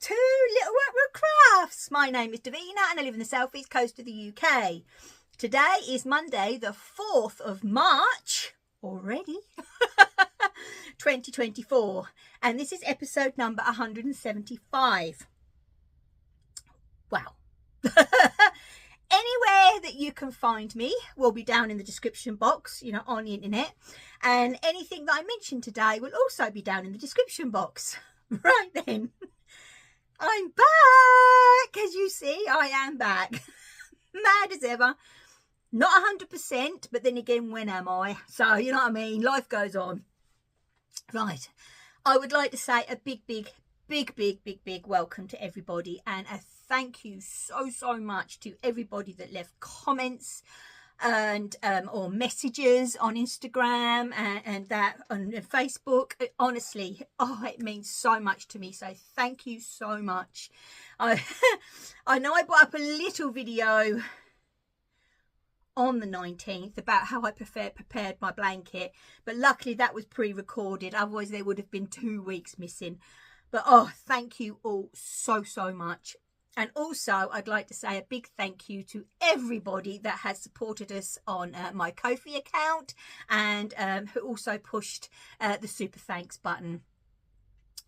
to Little Workroom Crafts. My name is Davina and I live in the south east coast of the UK. Today is Monday the 4th of March, already, 2024, and this is episode number 175. Wow. Anywhere that you can find me will be down in the description box, you know, on the internet, and anything that I mentioned today will also be down in the description box. Right then, I'm back. As you see, I am back. Mad as ever. Not 100%, but then again, when am I? So, you know what I mean? Life goes on. Right. I would like to say a big welcome to everybody, and a thank you so much to everybody that left comments and or messages on Instagram and that on Facebook. Honestly, oh, it means so much to me, so thank you so much. I know I put up a little video on the 19th about how I prepared my blanket, but luckily that was pre-recorded, otherwise there would have been 2 weeks missing. But oh, thank you all so much. And also, I'd like to say a big thank you to everybody that has supported us on my Ko-fi account, and who also pushed the super thanks button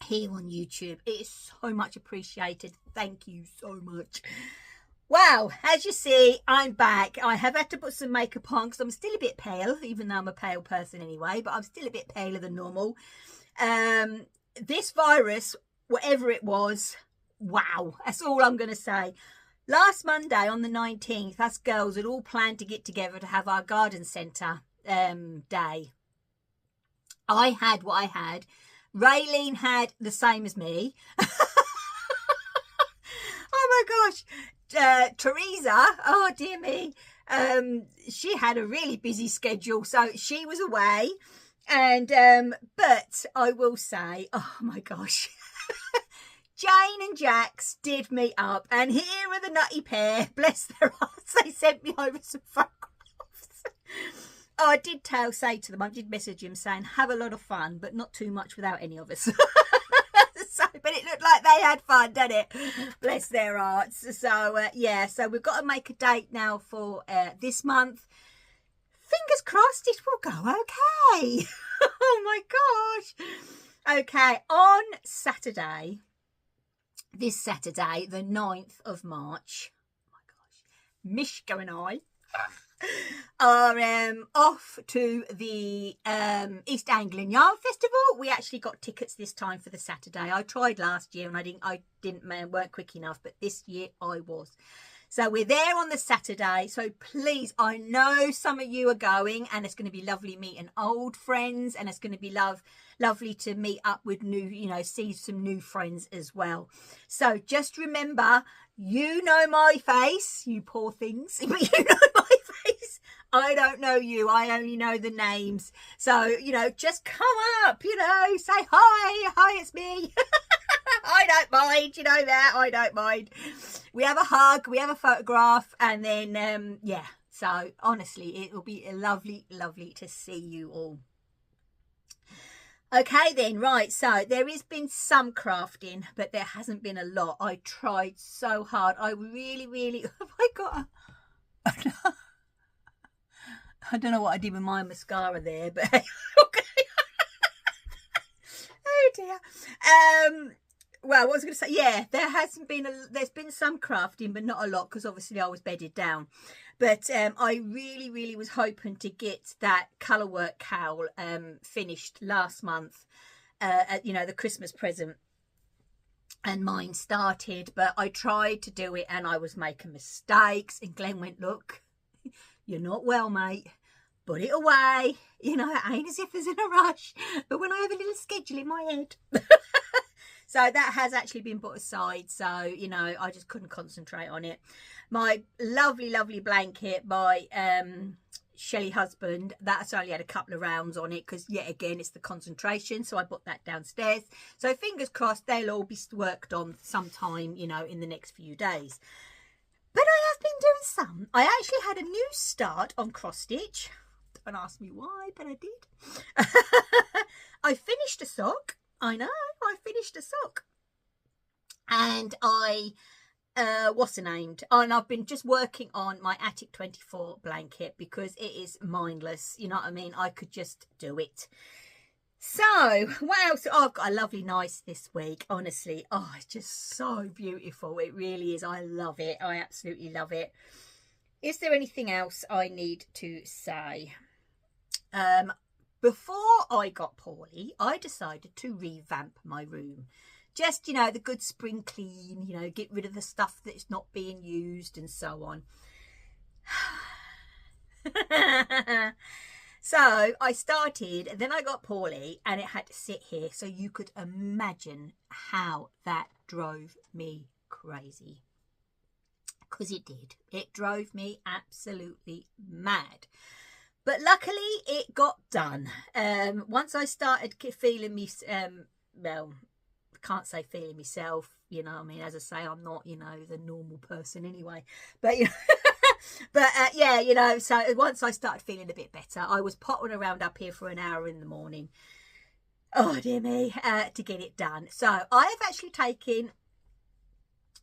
here on YouTube. It is so much appreciated. Thank you so much. Wow, as you see, I'm back. I have had to put some makeup on because I'm still a bit pale, even though I'm a pale person anyway, but I'm still a bit paler than normal. This virus, whatever it was, wow, that's all I'm going to say. Last Monday on the 19th, us girls had all planned to get together to have our garden centre day. I had what I had. Raylene had the same as me. Oh my gosh. Teresa, oh dear me, she had a really busy schedule, so she was away. And but I will say, oh my gosh, Jane and Jax did meet up, and here are the nutty pair, bless their hearts. They sent me over some photographs. Oh, I did say to them, I did message him saying, have a lot of fun, but not too much without any of us. So, but it looked like they had fun, didn't it? Bless their hearts. So yeah, so we've got to make a date now for this month. Fingers crossed it will go okay. Oh my gosh. Okay, on Saturday, this Saturday, the 9th of March, oh my gosh, Mishka and I are off to the East Anglian Yarn Festival. We actually got tickets this time for the Saturday. I tried last year and I weren't quick enough, but this year I was. So we're there on the Saturday. So please, I know some of you are going, and it's going to be lovely meeting old friends, and it's going to be lovely to meet up with new, you know, see some new friends as well. So just remember, you know my face, you poor things, but you know my face. I don't know you. I only know the names. So, you know, just come up, you know, say hi. Hi, it's me. I don't mind, you know that. I don't mind. We have a hug, we have a photograph, and then, yeah. So, honestly, it will be lovely to see you all. Okay then, right, so there has been some crafting, but there hasn't been a lot. I tried so hard. I really, have I got a... I don't know what I did with my mascara there, but okay. Oh dear. Well, what was I going to say? Yeah, there's been some crafting, but not a lot, because obviously I was bedded down. But I really was hoping to get that colourwork cowl finished last month, you know, the Christmas present. And mine started, but I tried to do it and I was making mistakes. And Glenn went, look, you're not well, mate. Put it away. You know, it ain't as if there's in a rush. But when I have a little schedule in my head... So that has actually been put aside. So, you know, I just couldn't concentrate on it. My lovely blanket by Shelley Husband, that's only had a couple of rounds on it because, yet again, it's the concentration. So I put that downstairs. So fingers crossed they'll all be worked on sometime, you know, in the next few days. But I have been doing some. I actually had a new start on cross stitch. Don't ask me why, but I did. I finished a sock. I know, I finished a sock. and I what's the named? Oh, and I've been just working on my Attic 24 blanket because it is mindless, you know what I mean? I could just do it. So what else? Oh, I've got a lovely nice this week, honestly. Oh, it's just so beautiful. It really is. I love it. I absolutely love it. Is there anything else I need to say? Before I got poorly, I decided to revamp my room. Just, you know, the good spring clean, you know, get rid of the stuff that's not being used and so on. So I started, then I got poorly and it had to sit here. So you could imagine how that drove me crazy. Because it did. It drove me absolutely mad. But luckily it got done. Once I started feeling me, well, can't say feeling myself, you know, I mean, as I say, I'm not, you know, the normal person anyway, but you know, but yeah, you know, so once I started feeling a bit better, I was pottering around up here for an hour in the morning, oh dear me, to get it done. So I have actually taken,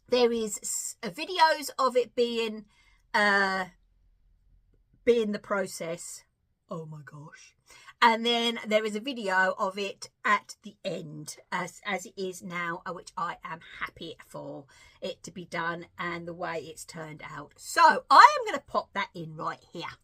there is videos of it being the process, oh my gosh. And then there is a video of it at the end as it is now, which I am happy for it to be done and the way it's turned out. So I am going to pop that in right here.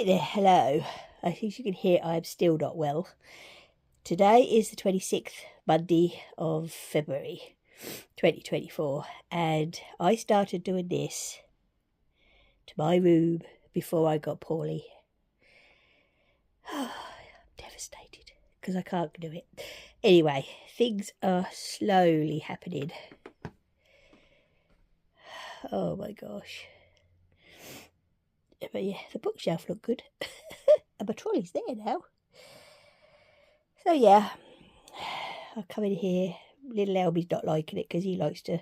There, hello. I think you can hear I'm still not well. Today is the 26th Monday of February 2024 and I started doing this to my room before I got poorly. I'm devastated because I can't do it. Anyway, things are slowly happening. Oh my gosh. But yeah, the bookshelf looked good. And my trolley's there now. So yeah, I'll come in here. Little Elby's not liking it because he likes to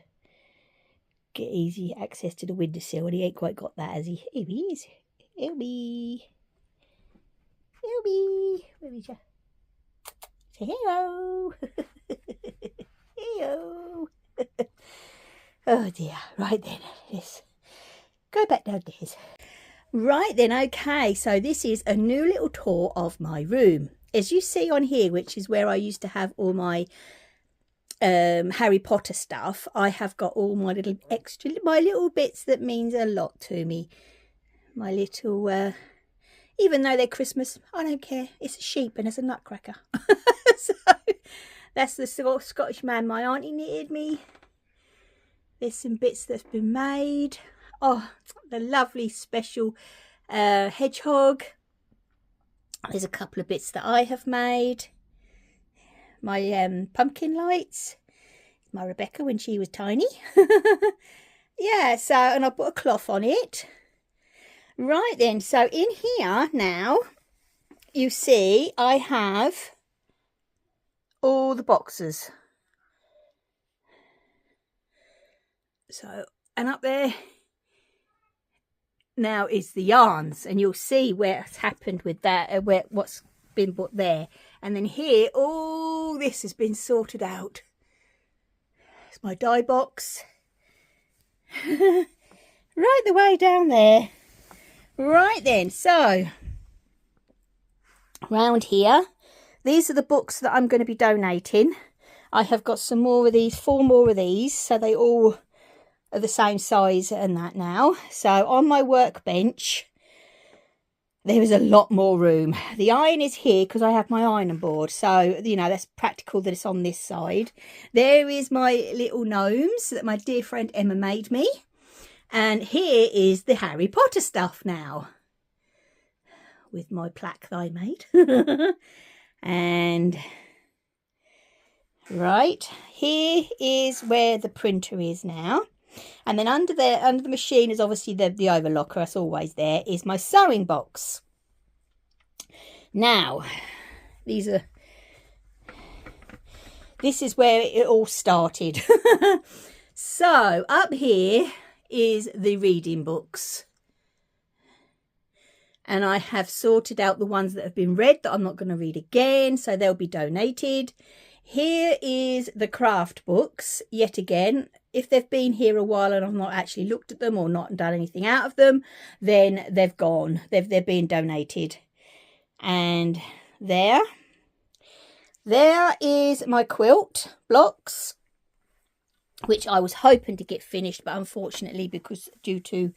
get easy access to the windowsill and he ain't quite got that, has he? Here he is. Elby. Elby. Where is you? Say hello. Hello. Oh dear. Right then, let's go back downstairs. Right then, okay, so this is a new little tour of my room. As you see on here, which is where I used to have all my Harry Potter stuff, I have got all my little extra, my little bits that means a lot to me. My little, even though they're Christmas, I don't care. It's a sheep and it's a nutcracker. So that's the Scottish man my auntie knitted me. There's some bits that's been made. Oh, the lovely special hedgehog. There's a couple of bits that I have made. My pumpkin lights. My Rebecca when she was tiny. Yeah, so, and I put a cloth on it. Right then, so in here now, you see I have all the boxes. So, and up there now is the yarns, and you'll see what's happened with that, what's been put there. And then here, all this has been sorted out. It's my dye box. Right the way down there. Right then, so round here, these are the books that I'm going to be donating. I have got some more of these, 4 more of these, so they all are the same size and that now. So on my workbench, there is a lot more room. The iron is here because I have my ironing board, so you know that's practical that it's on this side. There is my little gnomes that my dear friend Emma made me, and here is the Harry Potter stuff now with my plaque that I made. And right here is where the printer is now. And then under the machine is obviously the overlocker, that's always there, is my sewing box. Now, this is where it all started. So up here is the reading books. And I have sorted out the ones that have been read that I'm not going to read again, so they'll be donated. Here is the craft books, yet again. If they've been here a while and I've not actually looked at them or not done anything out of them, then they've gone. They're being donated. And there is my quilt blocks, which I was hoping to get finished, but unfortunately, because due to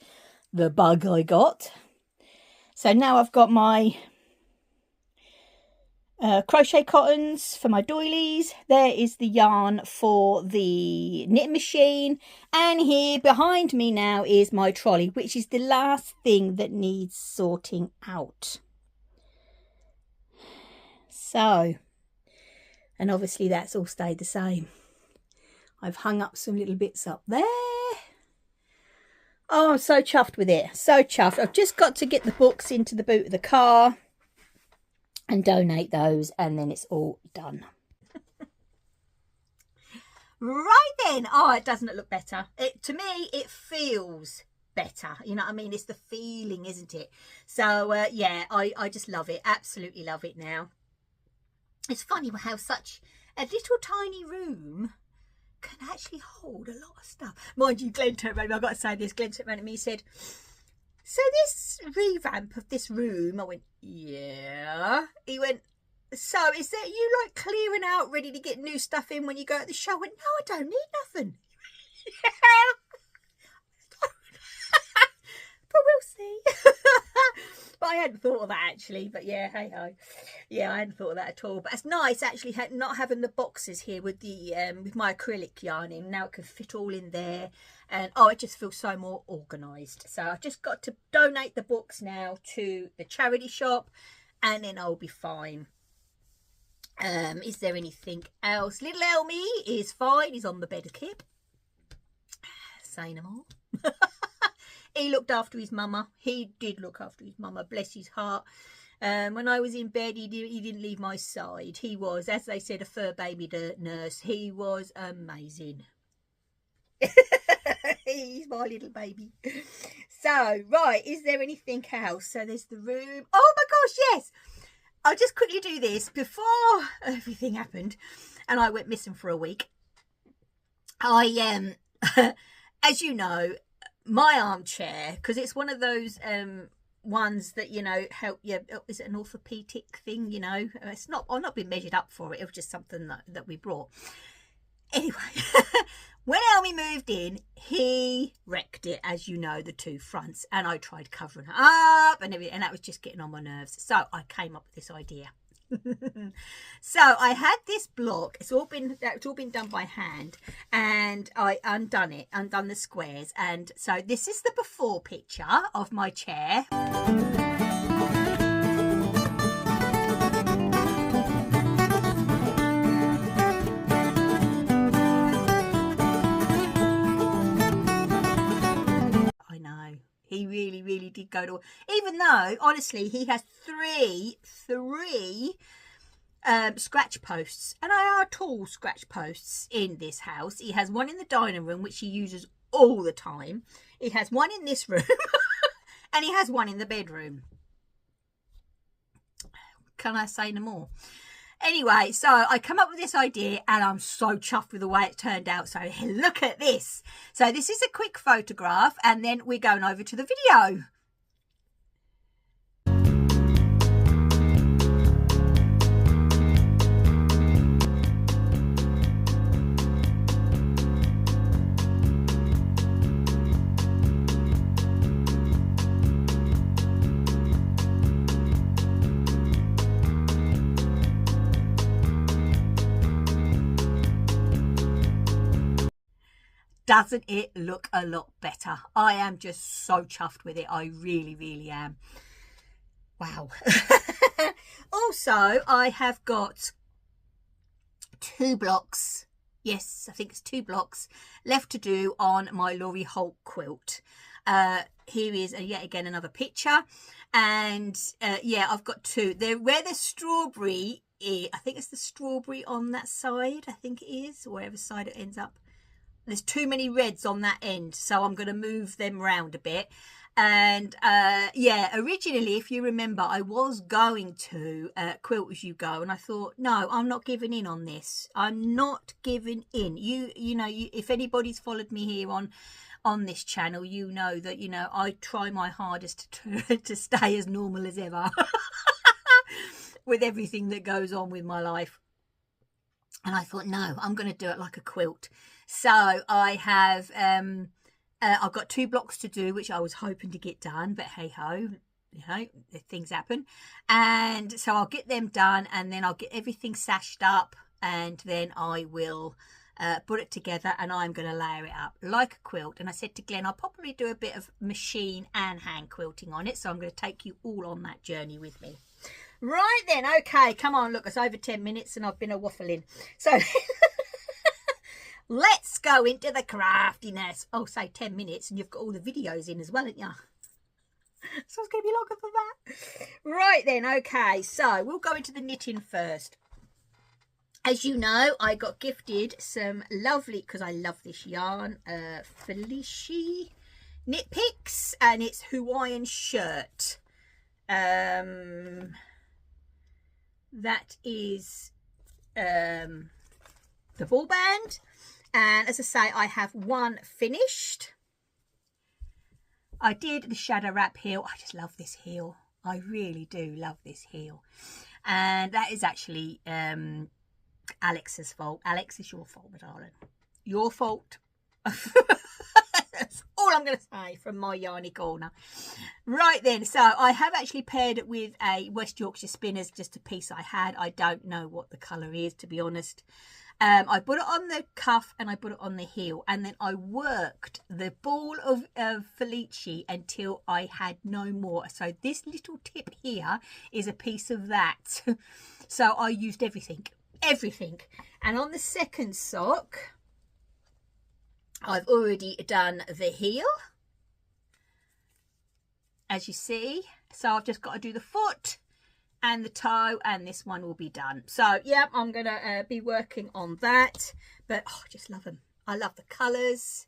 the bug I got. So now I've got my crochet cottons for my doilies. There is the yarn for the knit machine. And here behind me now is my trolley, which is the last thing that needs sorting out. So, and obviously that's all stayed the same. I've hung up some little bits up there. Oh, I'm so chuffed with it. So chuffed. I've just got to get the books into the boot of the car and donate those, and then it's all done. Right then. Oh, it doesn't look better. To me, it feels better. You know what I mean? It's the feeling, isn't it? So, yeah, I just love it. Absolutely love it now. It's funny how such a little tiny room can actually hold a lot of stuff. Mind you, Glenn turned around, I've got to say this, Glenn turned around at me and said, so this revamp of this room? I went, yeah. He went, so is that you like clearing out, ready to get new stuff in when you go at the show? I went, no, I don't need nothing. But we'll see. But I hadn't thought of that actually. But yeah, hey ho. Yeah, I hadn't thought of that at all. But it's nice actually not having the boxes here with the with my acrylic yarn in. Now it can fit all in there, and oh, it just feels so more organised. So I've just got to donate the books now to the charity shop, and then I'll be fine. Is there anything else? Little Elmy is fine. He's on the bed of Kip. Say no more. He looked after his mama. He did look after his mama, bless his heart. When I was in bed, he didn't leave my side. He was, as they said, a fur baby nurse. He was amazing. He's my little baby. So, right, is there anything else? So there's the room. Oh my gosh, yes. I'll just quickly do this before everything happened and I went missing for a week. I, as you know, my armchair, because it's one of those ones that, you know, help you. Is it an orthopedic thing? You know, it's not. I've not been measured up for it. It was just something that we brought. Anyway, when Elmy moved in, he wrecked it, as you know, the two fronts, and I tried covering it up and everything, and that was just getting on my nerves. So I came up with this idea. So I had this block. It's all been done by hand, and I undone the squares, and so this is the before picture of my chair. I know. He really did go to, even though honestly he has three scratch posts, and they are tall scratch posts in this house. He has one in the dining room, which he uses all the time. He has one in this room and he has one in the bedroom. Can I say no more? Anyway, so I come up with this idea and I'm so chuffed with the way it turned out. So look at this. So this is a quick photograph, and then we're going over to the video. Doesn't it look a lot better? I am just so chuffed with it. I really am. Wow. Also, I have got 2 blocks. Yes, I think it's 2 blocks left to do on my Laurie Holt quilt. Here is yet again another picture, and yeah, I've got 2. Where the strawberry is, I think it's the strawberry on that side. I think it is, wherever side it ends up. There's too many reds on that end, so I'm going to move them around a bit. And yeah, originally, if you remember, I was going to quilt as you go, and I thought, no, I'm not giving in on this. I'm not giving in. You know, if anybody's followed me here on this channel, you know that, you know, I try my hardest to stay as normal as ever with everything that goes on with my life. And I thought, no, I'm going to do it like a quilt. So I have, I've got 2 blocks to do, which I was hoping to get done, but hey ho, you know, things happen. And so I'll get them done, and then I'll get everything sashed up, and then I will put it together, and I'm going to layer it up like a quilt. And I said to Glenn, I'll probably do a bit of machine and hand quilting on it, so I'm going to take you all on that journey with me. Right then, okay, come on, look, it's over 10 minutes and I've been a waffling. So let's go into the craftiness. Oh, say 10 minutes and you've got all the videos in as well, haven't you? So it's going to be longer than that. Right then, okay, so we'll go into the knitting first. As you know, I got gifted some lovely, because I love this yarn, Felici knit picks, and it's Hawaiian shirt. That is the ball band, and as I say, I have 1 finished. I did the shadow wrap heel. I just love this heel. I really do love this heel, and that is actually Alex's fault. Alex, it's your fault, my darling. Your fault. That's all I'm going to say from my yarny corner. Right then, so I have actually paired it with a West Yorkshire Spinners, just a piece I had. I don't know what the colour is, to be honest. I put it on the cuff and I put it on the heel, and then I worked the ball of Felici until I had no more. So this little tip here is a piece of that. So I used everything. And on the second sock, I've already done the heel, as you see. So I've just got to do the foot and the toe, and this one will be done. So yeah, I'm gonna be working on that, but oh, I just love them. I love the colors.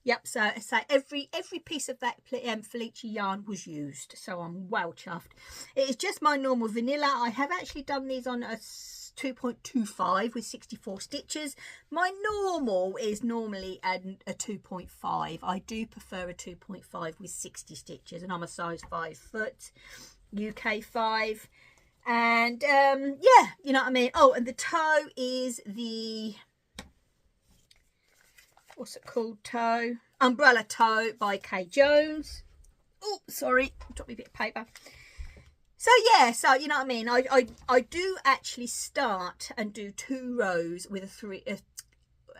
Yep, so every piece of that Felici yarn was used, so I'm well chuffed. It is just my normal vanilla. I have actually done these on a 2.25 with 64 stitches. My normal is normally a 2.5. I do prefer a 2.5 with 60 stitches, and I'm a size 5 foot, UK 5. And yeah, you know what I mean. Oh, and the toe is the, what's it called, toe? Umbrella Toe by Kay Jones. Oh, sorry, dropped me a bit of paper. So yeah, so you know what I mean, I do actually start and do 2 rows with a 3,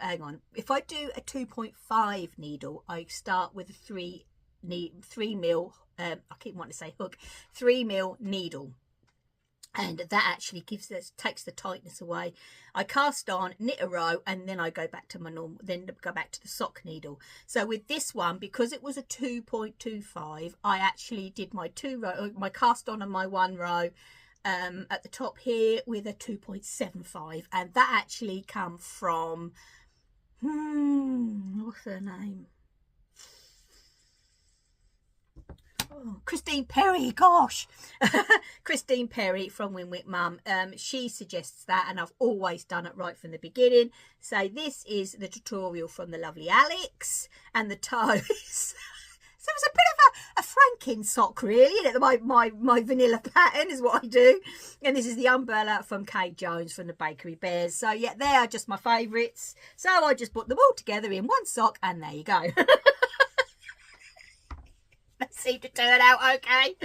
hang on, if I do a 2.5 needle, I start with a 3 mil, I keep wanting to say hook, 3 mil needle. And that actually takes the tightness away. I cast on, knit a row, and then I go back to my normal, then go back to the sock needle. So with this one, because it was a 2.25, I actually did my 2 row, my cast on and my 1 row at the top here with a 2.75, and that actually come from what's her name? Oh, Christine Perry, gosh. Christine Perry from Winwick Mum. She suggests that, and I've always done it right from the beginning. So this is the tutorial from the lovely Alex, and the toes. So it's a bit of a Franken sock, really, isn't it? My vanilla pattern is what I do. And this is the umbrella from Kay Jones from the Bakery Bears. So yeah, they are just my favourites. So I just put them all together in 1 sock, and there you go. That seemed to turn out okay.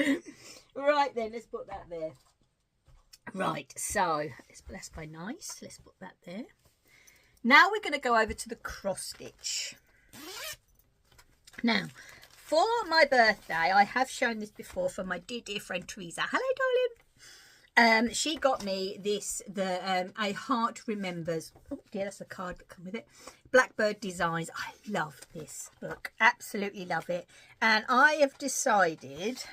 Right then, let's put that there. Right, so let's play nice. Let's put that there. Now we're going to go over to the cross stitch. Now, for my birthday, I have shown this before for my dear friend Teresa. Hello, darling. She got me this, A Heart Remembers. Oh dear, that's a card that comes with it. Blackbird Designs. I love this book. Absolutely love it. And I have decided,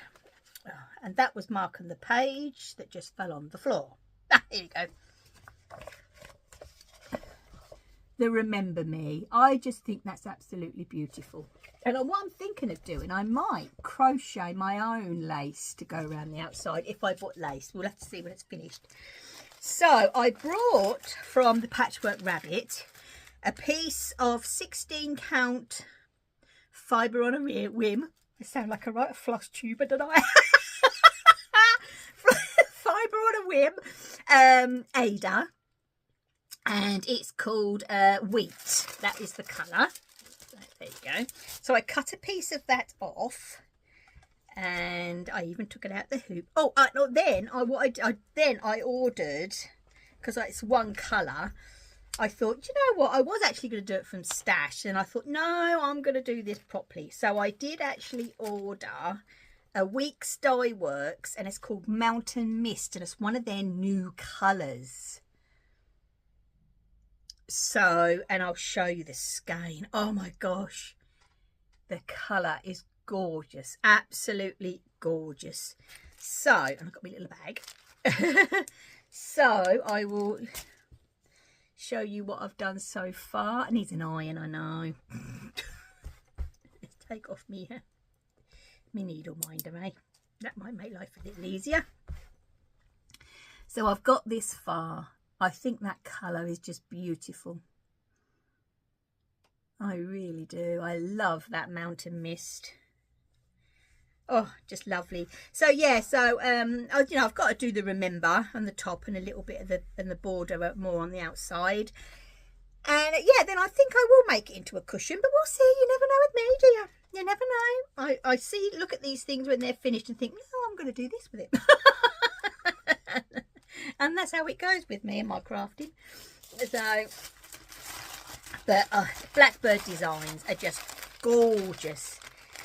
and that was marking the page that just fell on the floor. Here you go. The Remember Me. I just think that's absolutely beautiful. And what I'm thinking of doing, I might crochet my own lace to go around the outside if I bought lace. We'll have to see when it's finished. So I brought from the Patchwork Rabbit a piece of 16 count fibre on a whim. I sound like a right floss tuber, don't I? Fibre on a whim. Ada. And it's called Wheat. That is the colour. There you go. So I cut a piece of that off, and I even took it out the hoop. Oh, then I ordered, because it's one colour. I thought, you know what? I was actually going to do it from Stash, and I thought, no, I'm going to do this properly. So I did actually order a Weeks Dye Works, and it's called Mountain Mist, and it's one of their new colours. So, and I'll show you the skein. Oh my gosh, the colour is gorgeous, absolutely gorgeous. So, and I've got my little bag. So I will show you what I've done so far. It needs an iron, I know. Let's take off me needle minder, eh? That might make life a little easier. So I've got this far. I think that colour is just beautiful. I really do. I love that Mountain Mist. Oh, just lovely. So yeah, so you know, I've got to do the Remember on the top and a little bit of the border more on the outside. And yeah, then I think I will make it into a cushion, but we'll see. You never know with me, do you? You never know. I see, look at these things when they're finished and think, no, I'm going to do this with it. And that's how it goes with me and my crafting. So, but Blackbird Designs are just gorgeous.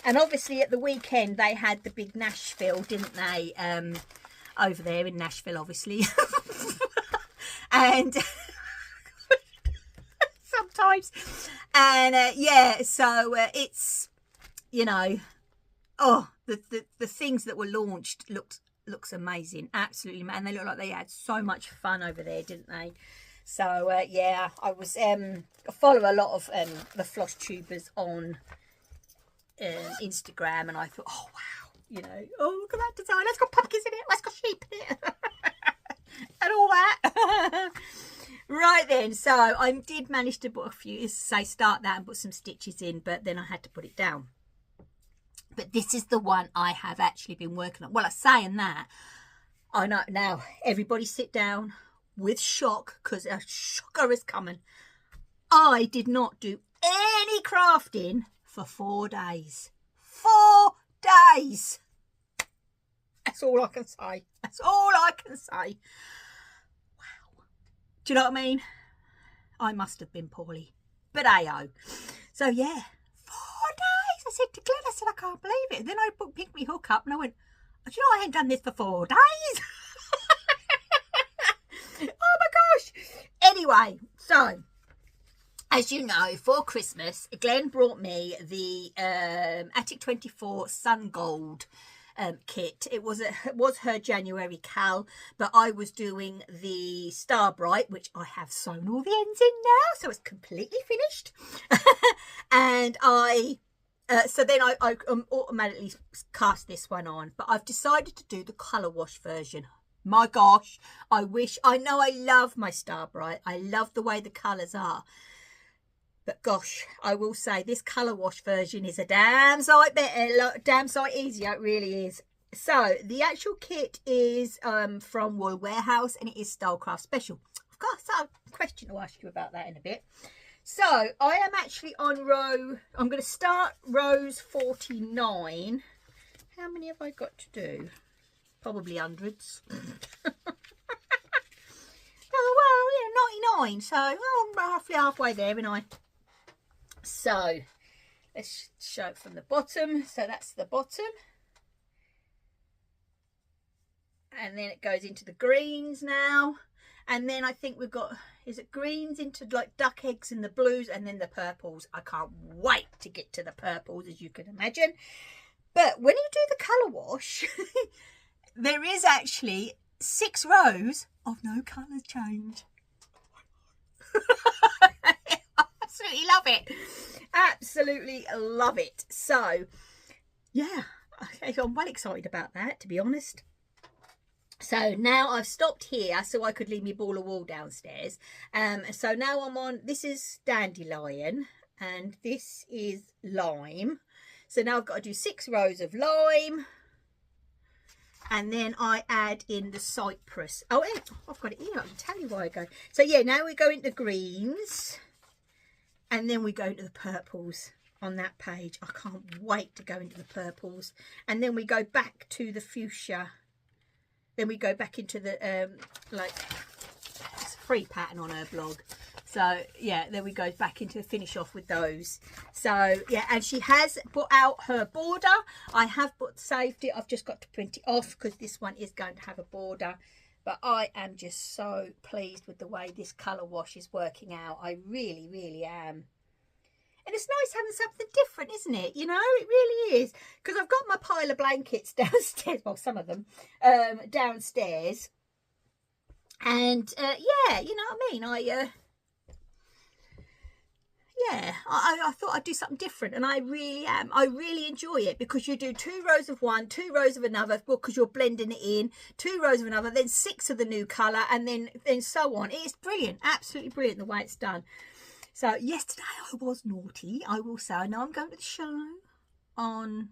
And obviously at the weekend they had the big Nashville, didn't they? Over there in Nashville, obviously. And sometimes. And yeah, so it's, you know, oh, the things that were launched looks amazing, absolutely, and they look like they had so much fun over there, didn't they? So yeah, I was I follow a lot of the floss tubers on Instagram, and I thought, oh wow, you know, oh look at that design, let's got pumpkins in it, let's got sheep in it. And all that. Right then, so I did manage to put a few, start that and put some stitches in, but then I had to put it down. But this is the one I have actually been working on. Well, I'm saying that, I know now, everybody sit down with shock, because a shocker is coming. I did not do any crafting for 4 days. 4 days! That's all I can say. That's all I can say. Wow. Do you know what I mean? I must have been poorly. But ayo. So yeah. 4 days. I said to Glenn, I said, I can't believe it. And then I picked my hook up and I went, oh, do you know I ain't done this for 4 days? Oh my gosh. Anyway, so as you know, for Christmas, Glenn brought me the Attic 24 Sun Gold kit. It was her January cal, but I was doing the Star Bright, which I have sewn all the ends in now, so it's completely finished. And so then I automatically cast this one on, but I've decided to do the colour wash version. My gosh, I know I love my Star Bright. I love the way the colours are. But gosh, I will say this colour wash version is a damn sight better, damn sight easier, it really is. So the actual kit is from Woolwarehouse, and it is Stylecraft Special. I've got a question to ask you about that in a bit. So I am actually on I'm going to start rows 49. How many have I got to do? Probably hundreds. Oh, well, yeah, 99. So I'm roughly halfway there, and So let's show it from the bottom. So that's the bottom. and then it goes into the greens now, and then I think we've got, is it greens into like duck eggs and the blues, and then the purples. I can't wait to get to the purples, as you can imagine. But when you do the colour wash, there is actually 6 rows of no colour change. I absolutely love it. Absolutely love it. So yeah, I'm well excited about that, to be honest. So now I've stopped here so I could leave my ball of wool downstairs. So now I'm on, this is dandelion and this is lime. So now I've got to do 6 rows of lime, and then I add in the cypress. Oh, I've got it here. I can tell you where I go. So yeah, now we go into greens, and then we go into the purples on that page. I can't wait to go into the purples, and then we go back to the fuchsia. Then we go back into the like, it's a free pattern on her blog. So yeah, then we go back into finish off with those. So yeah, and she has put out her border. I have saved it. I've just got to print it off because this one is going to have a border. But I am just so pleased with the way this colour wash is working out. I really, really am. And it's nice having something different, isn't it? You know, it really is. Because I've got my pile of blankets downstairs. Well, some of them downstairs. And yeah, you know what I mean? Yeah, I thought I'd do something different, and I really am. I really enjoy it because you do 2 rows of one, 2 rows of another, because you're blending it in, 2 rows of another, then 6 of the new colour, and then so on. It's brilliant, absolutely brilliant the way it's done. So yesterday I was naughty, I will say. I know I'm going to the show on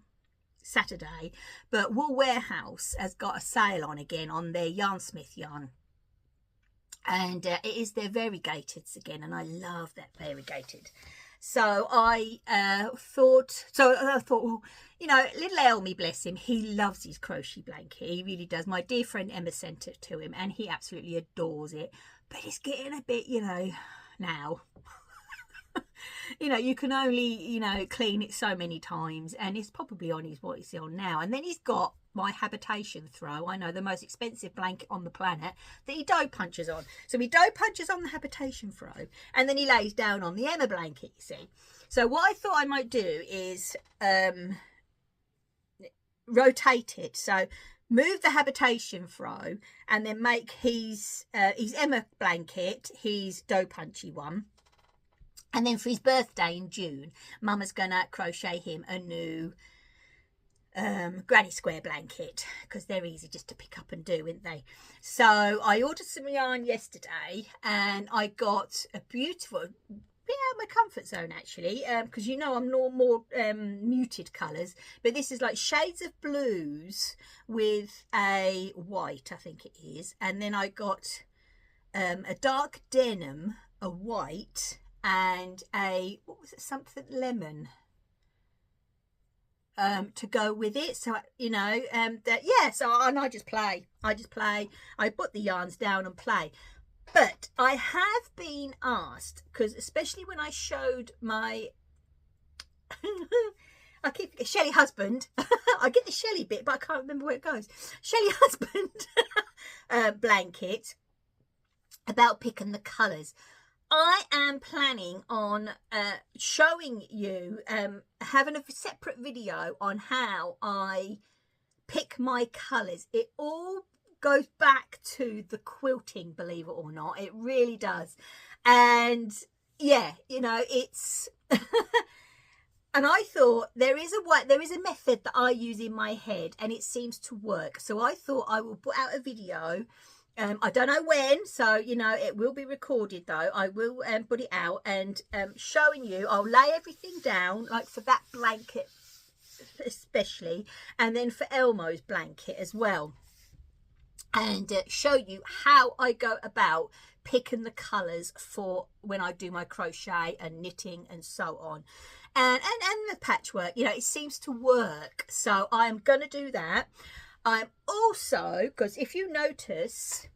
Saturday, but Woolwarehouse has got a sale on again on their Yarnsmith yarn. And it is their variegateds again, and I love that variegated. So I thought, well, you know, little Elmy, bless him, he loves his crochet blanket. He really does. My dear friend Emma sent it to him, and he absolutely adores it. But it's getting a bit, you know, now. You know, you can only, you know, clean it so many times, and it's probably on what he's on now. And then he's got my habitation throw. I know, the most expensive blanket on the planet that he dough punches on. So he dough punches on the habitation throw, and then he lays down on the Emma blanket, you see. So what I thought I might do is rotate it. So move the habitation throw, and then make his Emma blanket his dough punchy one. And then for his birthday in June, Mama's going to crochet him a new granny square blanket, because they're easy just to pick up and do, aren't they? So I ordered some yarn yesterday, and I got a beautiful, yeah, my comfort zone actually, because you know I'm more muted colours, but this is like shades of blues with a white, I think it is. And then I got a dark denim, a white, and a, what was it, something lemon to go with it. So, you know, yeah, so, and I just play, I put the yarns down and play. But I have been asked, because especially when I showed my I keep Shelley husband I get the Shelley bit, but I can't remember where it goes. Shelley husband blanket, about picking the colours. I am planning on showing you, having a separate video on how I pick my colours. It all goes back to the quilting, believe it or not. It really does. And yeah, you know, it's and I thought there is a method that I use in my head, and it seems to work. So I thought I will put out a video. I don't know when, so you know, it will be recorded though. I will put it out and showing you. I'll lay everything down, like for that blanket especially, and then for Elmo's blanket as well, and show you how I go about picking the colours for when I do my crochet and knitting and so on, and the patchwork. You know, it seems to work, so I am going to do that. I'm also, because if you notice,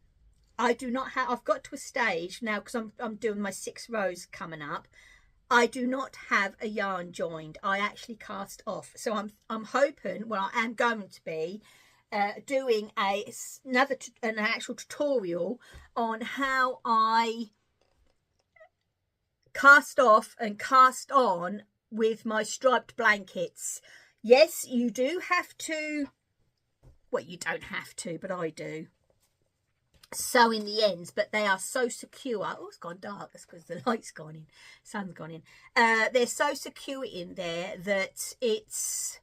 I do not have, I've got to a stage now, because I'm doing my 6 rows coming up. I do not have a yarn joined. I actually cast off. So I'm hoping, well, I am going to be doing an actual tutorial on how I cast off and cast on with my striped blankets. Yes, you do have to, well, you don't have to, but I do, sew in the ends, but they are so secure. Oh, it's gone dark. That's because the light's gone in, sun's gone in. They're so secure in there that it's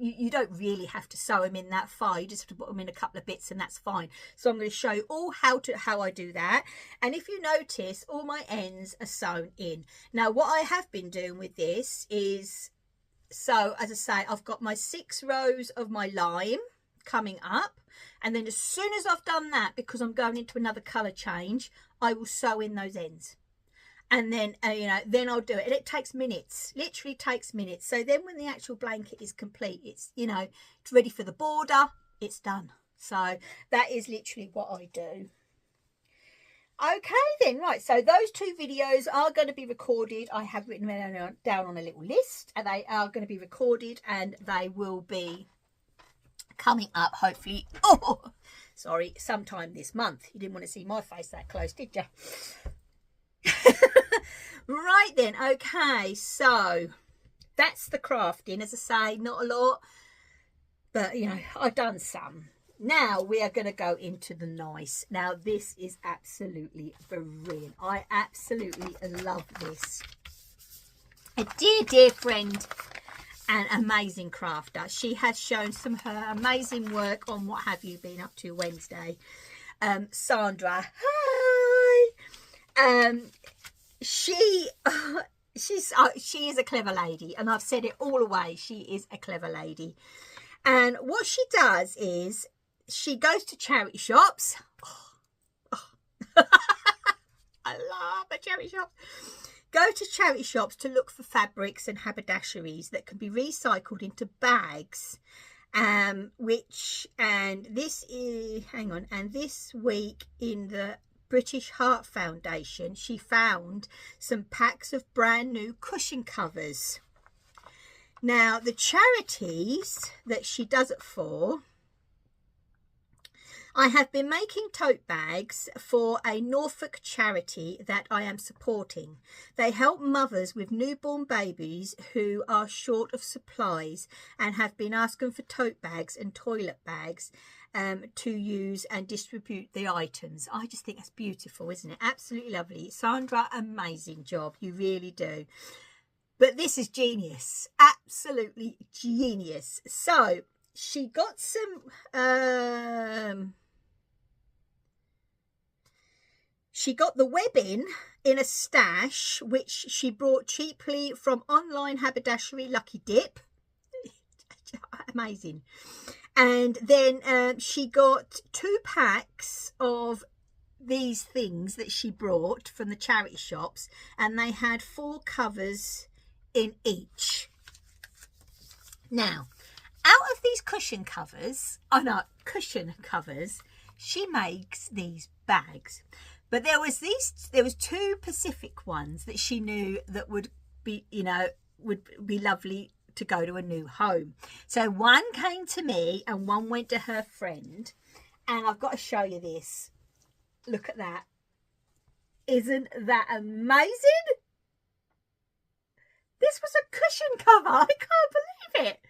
you don't really have to sew them in that far. You just have to put them in a couple of bits and that's fine. So I'm going to show you all how I do that. And if you notice, all my ends are sewn in. Now what I have been doing with this is, so as I say, I've got my 6 rows of my lime coming up, and then as soon as I've done that, because I'm going into another colour change, I will sew in those ends. And then you know, then I'll do it, and it takes minutes, literally takes minutes. So then when the actual blanket is complete, it's, you know, it's ready for the border, it's done. So that is literally what I do. Okay then, right, so those 2 videos are going to be recorded. I have written them down on a little list, and they are going to be recorded, and they will be coming up hopefully, oh sorry, sometime this month. You didn't want to see my face that close, did you? Right then, okay, so that's the crafting. As I say, not a lot, but you know, I've done some. Now we are going to go into the nice. Now this is absolutely brilliant. I absolutely love this. A dear friend and amazing crafter. She has shown some of her amazing work on What Have You Been Up To Wednesday. Sandra, hi. She is a clever lady, and I've said it all the way. She is a clever lady, and what she does is she goes to charity shops. I love a charity shop. Go to charity shops to look for fabrics and haberdasheries that can be recycled into bags. And this is, hang on, and this week in the British Heart Foundation, she found some packs of brand new cushion covers. Now the charities that she does it for, I have been making tote bags for a Norfolk charity that I am supporting. They help mothers with newborn babies who are short of supplies and have been asking for tote bags and toilet bags to use and distribute the items. I just think that's beautiful, isn't it? Absolutely lovely. Sandra, amazing job. You really do. But this is genius. Absolutely genius. So she got some... She got the webbing in a stash, which she brought cheaply from online haberdashery Lucky Dip. Amazing. And then she got 2 packs of these things that she brought from the charity shops, and they had 4 covers in each. Now, out of these cushion covers, she makes these bags. But there was 2 Pacific ones that she knew that would be, you know, would be lovely to go to a new home. So one came to me and one went to her friend, and I've got to show you this. Look at that. Isn't that amazing? This was a cushion cover. I can't believe it.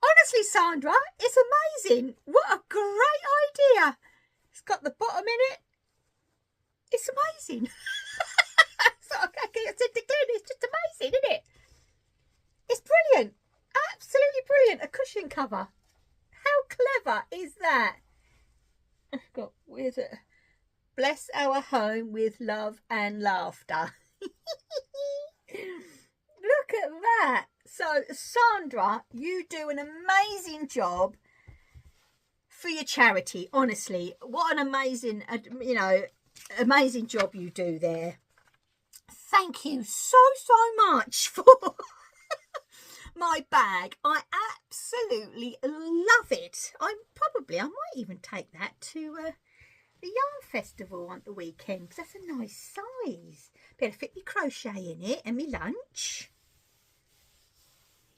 Honestly, Sandra, it's amazing. What a great idea. It's got the bottom in it. It's amazing. So, okay, I said to Glenn, it's just amazing, isn't it? It's brilliant. Absolutely brilliant. A cushion cover. How clever is that? I've got, where's it? Bless our home with love and laughter. Look at that. So, Sandra, you do an amazing job for your charity. Honestly, what an amazing, you know, amazing job you do there. Thank you so much for my bag. I absolutely love it. I might even take that to the yarn festival on the weekend, because that's a nice size. Better fit me crochet in it and me lunch.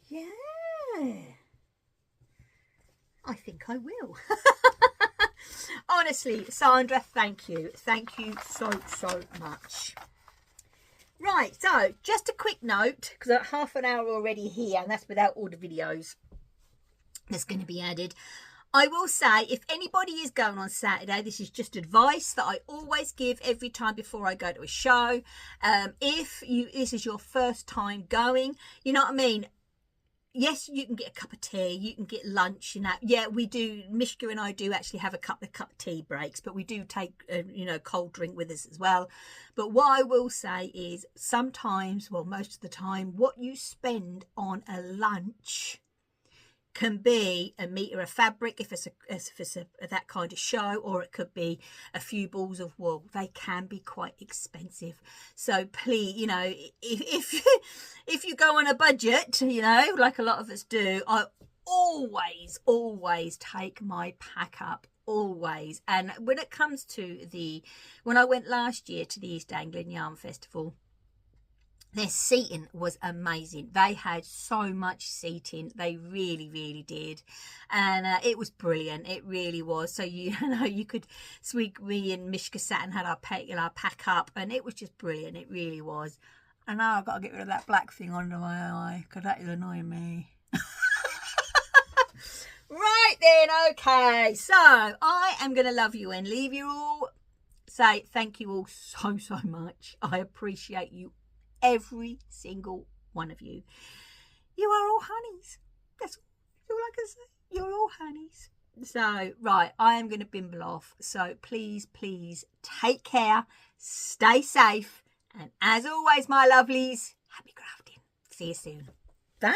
Yeah. I think I will. Honestly, Sandra, thank you. Thank you so much. Right, so just a quick note, because I'm half an hour already here, and that's without all the videos that's going to be added. I will say, if anybody is going on Saturday, this is just advice that I always give every time before I go to a show. If this is your first time going, you know what I mean? Yes, you can get a cup of tea, you can get lunch, and that. Yeah, we do. Mishka and I do actually have a couple of cup of tea breaks, but we do take, cold drink with us as well. But what I will say is sometimes, well, most of the time, what you spend on a lunch can be a metre of fabric if it's that kind of show, or it could be a few balls of wool. They can be quite expensive. So please, if you go on a budget, like a lot of us do, I always take my pack up, always. And when it comes to when I went last year to the East Anglian Yarn Festival, their seating was amazing. They had so much seating. They really did. And it was brilliant. It really was. So, you could, me and Mishka sat and had our pack up, and it was just brilliant. It really was. And now I've got to get rid of that black thing under my eye, because that is annoying me. Right then, okay. So, I am going to love you and leave you all. Say thank you all so much. I appreciate you, every single one of you. You are all honeys. That's all I can say. You're all honeys. So, right, I am going to bimble off. So, please take care. Stay safe. And as always, my lovelies, happy crafting. See you soon. Bye.